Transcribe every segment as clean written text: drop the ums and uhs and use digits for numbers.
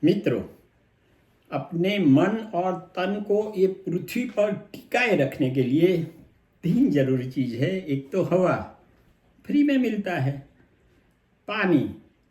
मित्रों, अपने मन और तन को ये पृथ्वी पर टिकाए रखने के लिए 3 जरूरी चीज़ है। एक तो हवा, फ्री में मिलता है। पानी,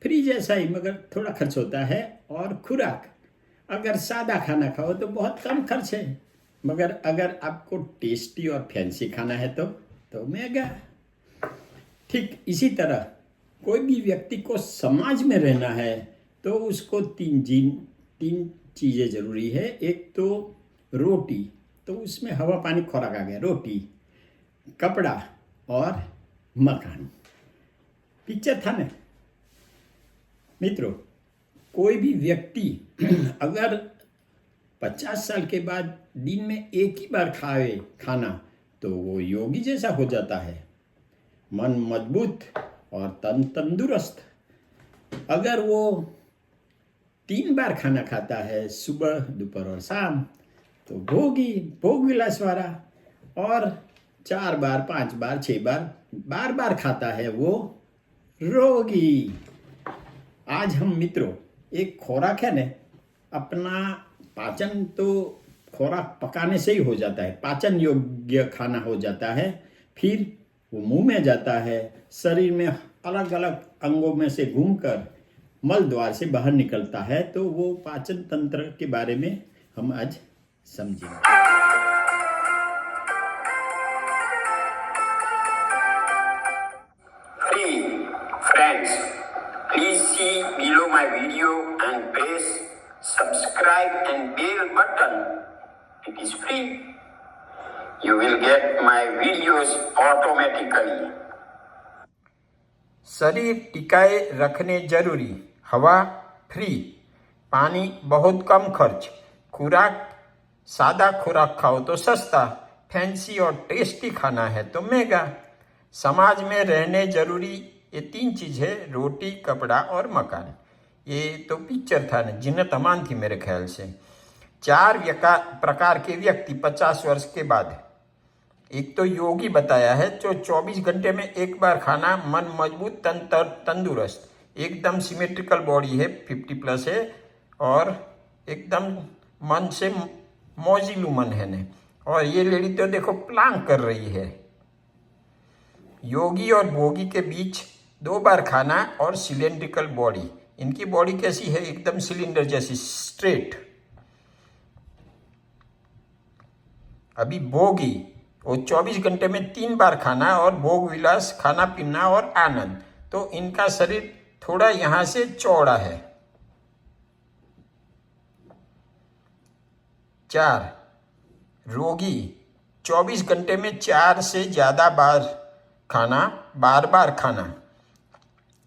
फ्री जैसा ही मगर थोड़ा खर्च होता है। और खुराक, अगर सादा खाना खाओ तो बहुत कम खर्च है, मगर अगर आपको टेस्टी और फैंसी खाना है तो महंगा। ठीक इसी तरह कोई भी व्यक्ति को समाज में रहना है तो उसको तीन चीज़ें ज़रूरी है। एक तो रोटी, तो उसमें हवा पानी खुराक आ गया। रोटी, कपड़ा और मकान। पिक्चर था ना मित्रों। कोई भी व्यक्ति अगर 50 साल के बाद दिन में एक ही बार खाए खाना तो वो योगी जैसा हो जाता है। मन मजबूत और तन तंदुरुस्त। अगर वो 3 बार खाना खाता है, सुबह दोपहर और शाम, तो भोग विलास वाला। और 4 बार 5 बार 6 बार बार खाता है वो रोगी। आज हम मित्रों, एक खुराक है ना, अपना पाचन तो खुराक पकाने से ही हो जाता है, पाचन योग्य खाना हो जाता है। फिर वो मुंह में जाता है, शरीर में अलग अलग अंगों में से घूमकर मल द्वार से बाहर निकलता है। तो वो पाचन तंत्र के बारे में हम आज समझेंगे। Friends, please see below my video and press subscribe and bell button. It is free. You will get my videos automatically. शरीर टिकाए रखने जरूरी, हवा फ्री, पानी बहुत कम खर्च, खुराक सादा खुराक खाओ तो सस्ता, फैंसी और टेस्टी खाना है तो महंगा। समाज में रहने जरूरी ये 3 चीज़ है, रोटी, कपड़ा और मकान। ये तो पिक्चर था ना, जिन्नत अमान थी मेरे ख्याल से। 4 प्रकार के व्यक्ति 50 वर्ष के बाद। एक तो योगी बताया है, जो 24 घंटे में एक बार खाना, मन मजबूत तंदुरुस्त, एकदम सिमेट्रिकल बॉडी है, 50+ है, और एकदम मन से मौजिलू मन है ने। और ये लेडी तो देखो प्लांक कर रही है। योगी और भोगी के बीच 2 बार खाना और सिलेंड्रिकल बॉडी। इनकी बॉडी कैसी है? एकदम सिलेंडर जैसी, स्ट्रेट। अभी भोगी, वो 24 घंटे में 3 बार खाना और भोग विलास, खाना पीना और आनंद। तो इनका शरीर थोड़ा यहां से चौड़ा है। 4 रोगी, 24 घंटे में 4 से ज्यादा बार खाना, बार बार खाना।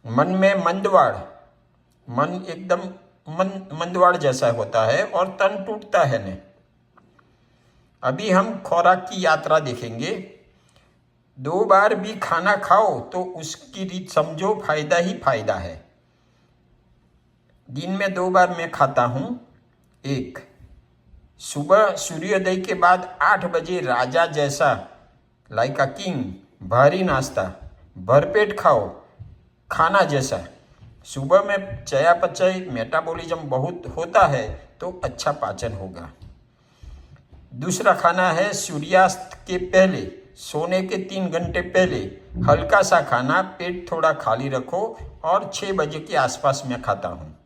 मन में मंदवाड़, मन एकदम मंदवाड़ जैसा होता है और तन टूटता है ने। अभी हम खुराक की यात्रा देखेंगे। 2 बार भी खाना खाओ तो उसकी रीत समझो, फायदा ही फायदा है। दिन में 2 बार मैं खाता हूं। 1, सुबह सूर्योदय के बाद 8 बजे राजा जैसा, लाइक अ किंग, भारी नाश्ता, भरपेट खाओ, खाना जैसा। सुबह में चयापचय, मेटाबॉलिज्म बहुत होता है तो अच्छा पाचन होगा। दूसरा खाना है सूर्यास्त के पहले, सोने के 3 घंटे पहले, हल्का सा खाना, पेट थोड़ा खाली रखो, और 6 बजे के आसपास मैं खाता हूँ।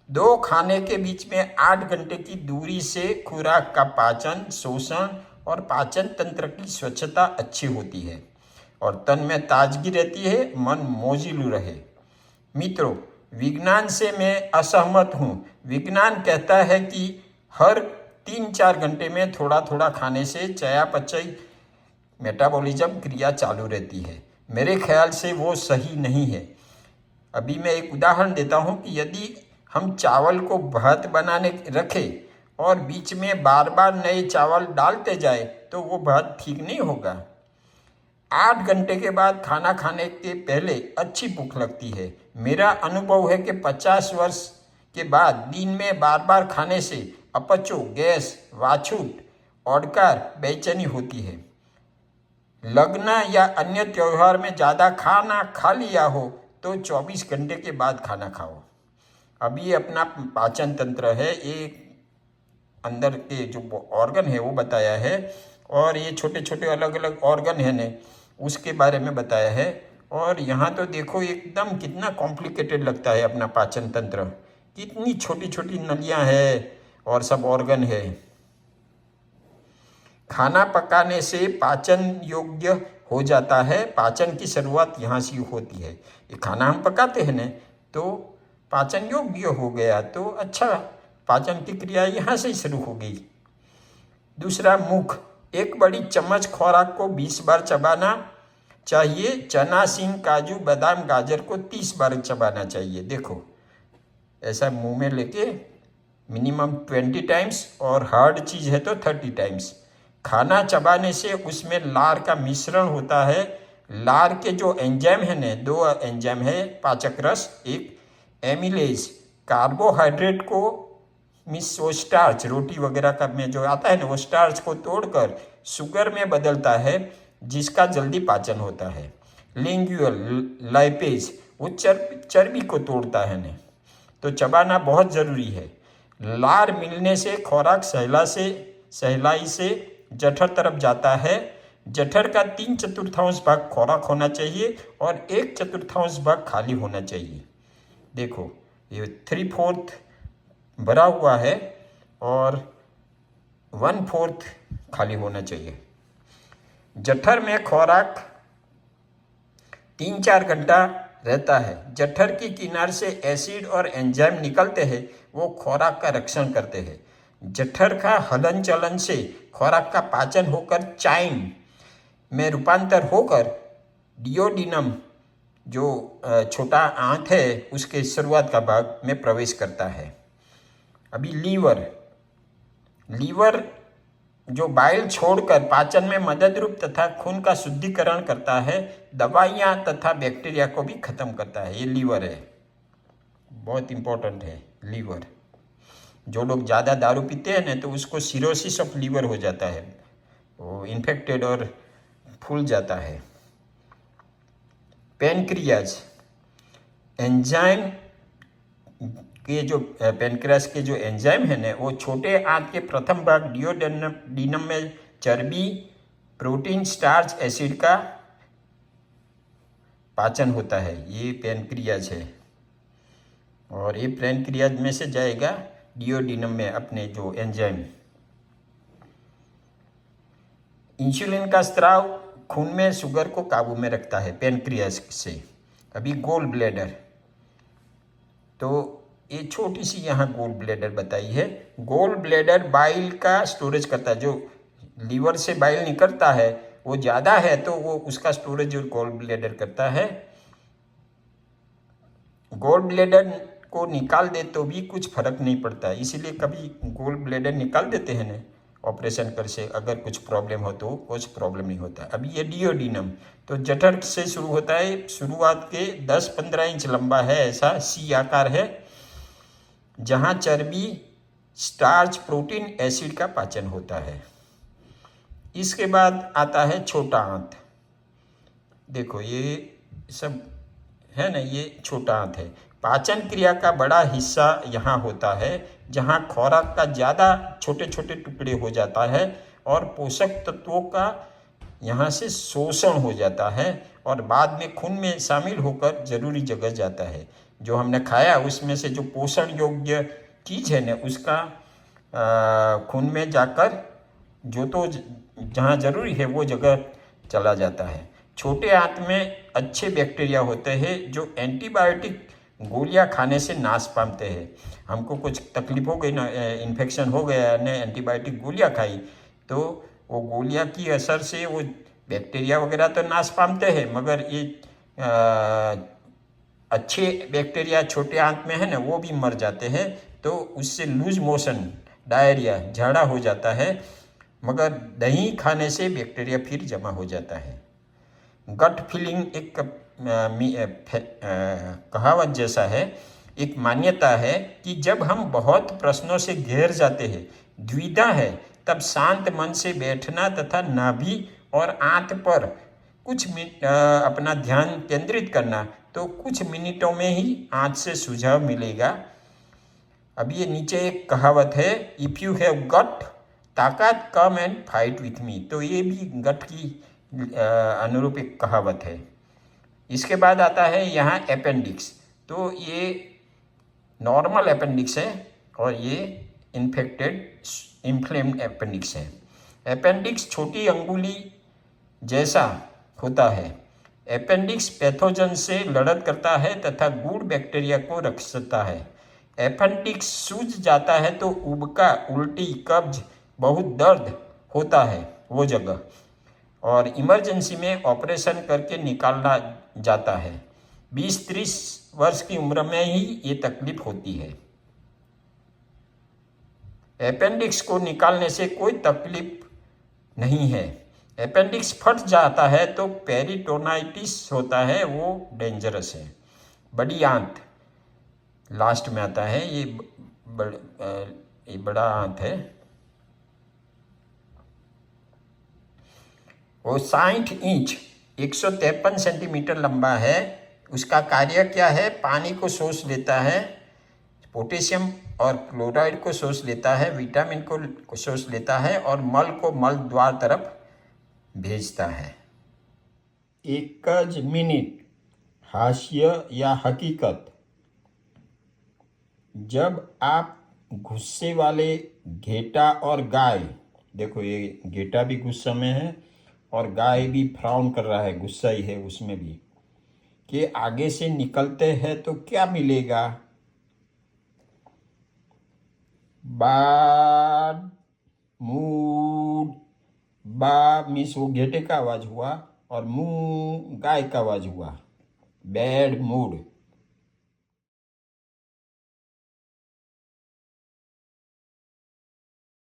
2 खाने के बीच में 8 घंटे की दूरी से खुराक का पाचन, शोषण और पाचन तंत्र की स्वच्छता अच्छी होती है और तन में ताजगी रहती है, मन मौजिलू रहे। मित्रों, विज्ञान से मैं असहमत हूँ। विज्ञान कहता है कि हर 3-4 घंटे में थोड़ा थोड़ा खाने से चयापचय, मेटाबॉलिज्म क्रिया चालू रहती है। मेरे ख्याल से वो सही नहीं है। अभी मैं एक उदाहरण देता हूँ कि यदि हम चावल को भात बनाने रखें और बीच में बार बार नए चावल डालते जाए तो वो भात ठीक नहीं होगा। 8 घंटे के बाद खाना खाने के पहले अच्छी भूख लगती है। मेरा अनुभव है कि 50 वर्ष के बाद दिन में बार बार खाने से अपचो, गैस, वाछूट, ओडकार, बेचैनी होती है। लग्न या अन्य त्योहार में ज़्यादा खाना खा लिया हो तो 24 घंटे के बाद खाना खाओ। अभी अपना पाचन तंत्र है, ये अंदर के जो ऑर्गन है वो बताया है, और ये छोटे छोटे अलग अलग ऑर्गन है ने उसके बारे में बताया है। और यहाँ तो देखो एकदम कितना कॉम्प्लिकेटेड लगता है अपना पाचन तंत्र, कितनी छोटी छोटी नलियाँ है और सब ऑर्गन है। खाना पकाने से पाचन योग्य हो जाता है, पाचन की शुरुआत यहाँ से होती है। ये खाना हम पकाते हैं न तो पाचन योग्य हो गया, तो अच्छा पाचन की क्रिया यहाँ से शुरू हो गई। दूसरा, मुख। एक बड़ी चम्मच खुराक को 20 बार चबाना चाहिए। चना, सींग, काजू, बादाम, गाजर को 30 बार चबाना चाहिए। देखो ऐसा मुंह में लेके मिनिमम 20 टाइम्स, और हार्ड चीज़ है तो 30 टाइम्स। खाना चबाने से उसमें लार का मिश्रण होता है। लार के जो एंजाइम है न, 2 एंजाइम है पाचक रस, एक एमिलेज कार्बोहाइड्रेट को मिस वो स्टार्च रोटी वगैरह का में जो आता है ना, वो स्टार्च को तोड़कर शुगर में बदलता है, जिसका जल्दी पाचन होता है। लिंगुअल लाइपेज वो चर्बी को तोड़ता है न, तो चबाना बहुत ज़रूरी है। लार मिलने से खुराक सहलाई से जठर तरफ जाता है। जठर का 3/4 भाग खुराक होना चाहिए और 1/4 भाग खाली होना चाहिए। देखो ये 3/4 भरा हुआ है और 1/4 खाली होना चाहिए। जठर में खुराक 3-4 घंटा रहता है। जठर की किनार से एसिड और एंजाइम निकलते हैं, वो खुराक का रक्षण करते हैं। जठर का हलन चलन से खुराक का पाचन होकर चाइम में रूपांतर होकर डियोडिनम जो छोटा आंत है उसके शुरुआत का भाग में प्रवेश करता है। अभी लीवर जो बाइल छोड़कर पाचन में मदद रूप तथा खून का शुद्धिकरण करता है, दवाइयाँ तथा बैक्टीरिया को भी खत्म करता है। ये लीवर है, बहुत इंपॉर्टेंट है लीवर। जो लोग ज़्यादा दारू पीते हैं ना तो उसको सिरोसिस ऑफ लीवर हो जाता है, वो इन्फेक्टेड और फूल जाता है। पेनक्रियाज एंजाइम के जो पेनक्रियास के जो एंजाइम है ना, वो छोटे आंत के प्रथम भाग डियोडिनम में चर्बी, प्रोटीन, स्टार्च, एसिड का पाचन होता है। ये पेनक्रियाज है, और ये पेनक्रियाज में से जाएगा डियोडिनम में अपने जो एंजाइम। इंसुलिन का स्राव खून में शुगर को काबू में रखता है पेनक्रियास से। अभी गोल ब्लैडर, तो ये छोटी सी यहाँ गोल ब्लैडर बताई है। गोल ब्लैडर बाइल का स्टोरेज करता है। जो लीवर से बाइल निकलता है वो ज़्यादा है तो वो उसका स्टोरेज गोल ब्लैडर करता है। गोल ब्लैडर को निकाल दे तो भी कुछ फर्क नहीं पड़ता, इसीलिए कभी गोल ब्लैडर निकाल देते हैं ना ऑपरेशन कर से, अगर कुछ प्रॉब्लम हो तो कुछ प्रॉब्लम नहीं होता। अभी ये डियोडिनम तो जठर से शुरू होता है, शुरुआत के 10-15 इंच लंबा है, ऐसा सी आकार है, जहाँ चर्बी, स्टार्च, प्रोटीन, एसिड का पाचन होता है। इसके बाद आता है छोटा आंत। देखो ये सब है ना, ये छोटा आंत है। पाचन क्रिया का बड़ा हिस्सा यहाँ होता है, जहाँ खुराक का ज़्यादा छोटे छोटे टुकड़े हो जाता है और पोषक तत्वों का यहाँ से शोषण हो जाता है और बाद में खून में शामिल होकर जरूरी जगह जाता है। जो हमने खाया उसमें से जो पोषण योग्य चीज़ है ना, उसका खून में जाकर जो तो जहाँ जरूरी है वो जगह चला जाता है। छोटे आंत में अच्छे बैक्टीरिया होते हैं जो एंटीबायोटिक गोलियां खाने से नाश पाते हैं। हमको कुछ तकलीफ हो गई ना, इन्फेक्शन हो गया ने, एंटीबायोटिक गोलियां खाई तो वो गोलियां की असर से वो बैक्टीरिया वगैरह तो नाश पाते हैं, मगर ये अच्छे बैक्टीरिया छोटे आंत में है ना वो भी मर जाते हैं। तो उससे लूज मोशन, डायरिया, झाड़ा हो जाता है, मगर दही खाने से बैक्टीरिया फिर जमा हो जाता है। गट फीलिंग एक कहावत जैसा है, एक मान्यता है कि जब हम बहुत प्रश्नों से घेर जाते हैं, द्विधा है, तब शांत मन से बैठना तथा नाभि और आंत पर कुछ अपना ध्यान केंद्रित करना, तो कुछ मिनटों में ही आंत से सुझाव मिलेगा। अब ये नीचे एक कहावत है, इफ़ यू हैव गट ताकत come and fight with me, तो ये भी गट की अनुरूप एक कहावत है। इसके बाद आता है यहाँ अपेंडिक्स, तो ये नॉर्मल अपेंडिक्स है और ये इन्फेक्टेड इन्फ्लेम्ड अपेंडिक्स है। अपेंडिक्स छोटी अंगुली जैसा होता है। अपेंडिक्स पैथोजन से लड़त करता है तथा गुड बैक्टीरिया को रख सकता है। अपेंडिक्स सूज जाता है तो उबका, उल्टी, कब्ज, बहुत दर्द होता है वो जगह, और इमरजेंसी में ऑपरेशन करके निकालना जाता है। 20-30 वर्ष की उम्र में ही ये तकलीफ होती है। अपेंडिक्स को निकालने से कोई तकलीफ नहीं है। अपेंडिक्स फट जाता है तो पेरिटोनाइटिस होता है, वो डेंजरस है। बड़ी आंत लास्ट में आता है, ये बड़ा आंत है। वो 60 इंच 153 सेंटीमीटर लंबा है। उसका कार्य क्या है? पानी को सोख लेता है, पोटेशियम और क्लोराइड को सोख लेता है, विटामिन को सोख लेता है और मल को मल द्वार तरफ भेजता है। एक मिनट हास्य या हकीकत। जब आप गुस्से वाले घेटा और गाय, देखो ये घेटा भी गुस्से में है और गाय भी फ्राउन कर रहा है, गुस्सा ही है उसमें भी, कि आगे से निकलते हैं तो क्या मिलेगा? Bad mood. बा मीन्स वो घेटे का आवाज हुआ और मुंह गाय का आवाज हुआ, बैड मूड।